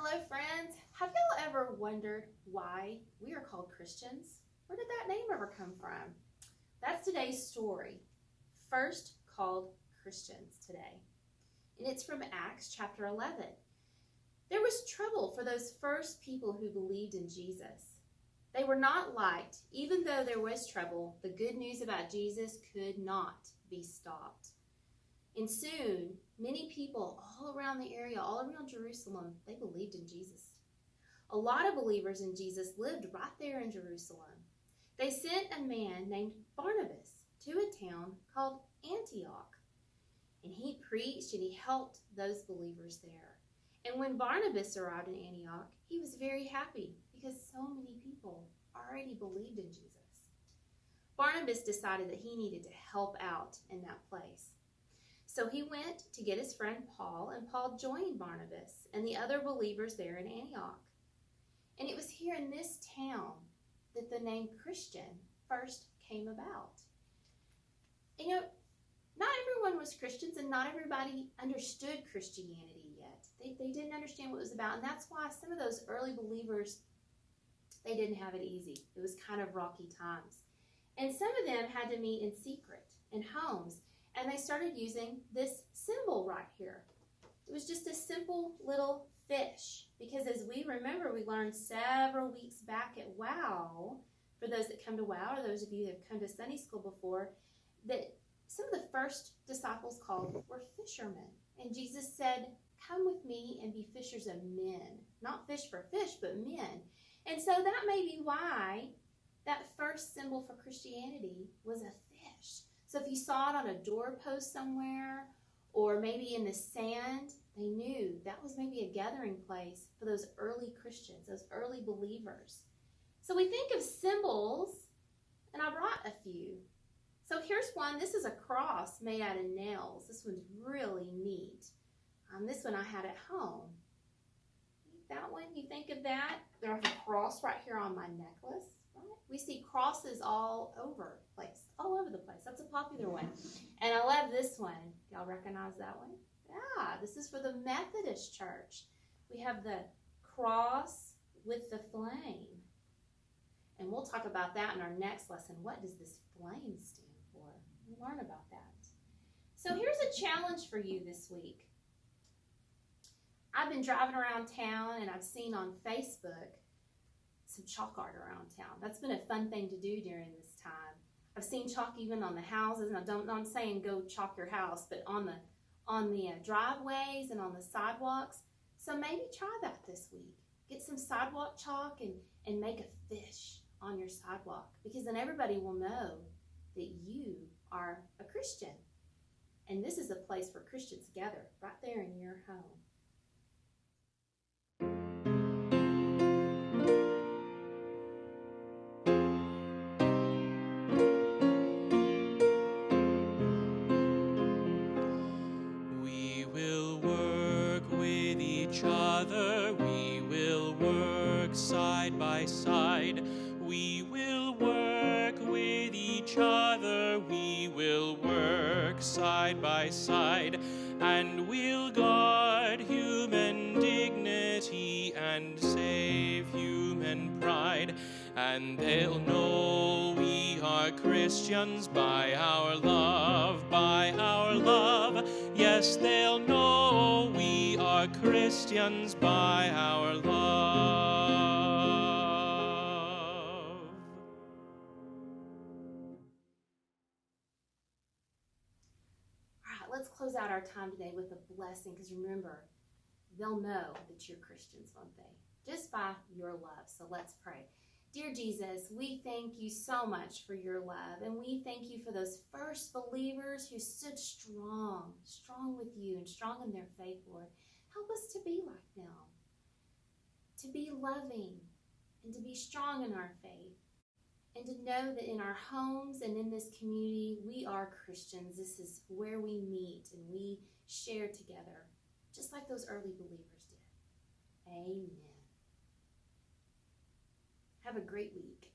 Hello, friends. Have y'all ever wondered why we are called Christians? Where did that name ever come from? That's today's story. First called Christians today. And it's from Acts chapter 11. There was trouble for those first people who believed in Jesus. They were not liked. Even though there was trouble, the good news about Jesus could not be stopped. And soon, many people all around the area, all around Jerusalem, they believed in Jesus. A lot of believers in Jesus lived right there in Jerusalem. They sent a man named Barnabas to a town called Antioch. And he preached and he helped those believers there. And when Barnabas arrived in Antioch, he was very happy because so many people already believed in Jesus. Barnabas decided that he needed to help out in that place. So he went to get his friend Paul, and Paul joined Barnabas and the other believers there in Antioch. And it was here in this town that the name Christian first came about. You know, not everyone was Christians, and not everybody understood Christianity yet. They didn't understand what it was about, and that's why some of those early believers, they didn't have it easy. It was kind of rocky times. And some of them had to meet in secret in homes. And they started using this symbol right here. It was just a simple little fish. Because as we remember, we learned several weeks back at WOW, for those that come to WOW, or those of you that have come to Sunday school before, that some of the first disciples called were fishermen. And Jesus said, "Come with me and be fishers of men." Not fish for fish, but men. And so that may be why that first symbol for Christianity was a fish. So if you saw it on a doorpost somewhere, or maybe in the sand, they knew that was maybe a gathering place for those early Christians, those early believers. So we think of symbols, and I brought a few. So here's one. This is a cross made out of nails. This one's really neat. This one I had at home. That one, you think of that? There's a cross right here on my necklace. We see crosses all over the place. That's a popular one. And I love this one. Y'all recognize that one? Yeah, this is for the Methodist Church. We have the cross with the flame. And we'll talk about that in our next lesson. What does this flame stand for? We'll learn about that. So here's a challenge for you this week. I've been driving around town and I've seen on Facebook some chalk art around town. That's been a fun thing to do during this time. I've seen chalk even on the houses, and I'm saying go chalk your house, but on the driveways and on the sidewalks. So maybe try that this week. Get some sidewalk chalk and make a fish on your sidewalk, because then everybody will know that you are a Christian. And this is a place where Christians gather, right there in your home. We will work side by side. We will work with each other. We will work side by side. And we'll guard human dignity and save human pride. And they'll know we are Christians by our love, by our love. Yes, they'll know we are Christians by our love. All right, let's close out our time today with a blessing, because remember, they'll know that you're Christians, won't they? Just by your love. So let's pray. Dear Jesus, we thank you so much for your love, and we thank you for those first believers who stood strong with you and strong in their faith, Lord. Help us to be like them, to be loving and to be strong in our faith, and to know that in our homes and in this community, we are Christians. This is where we meet and we share together, just like those early believers did. Amen. Have a great week.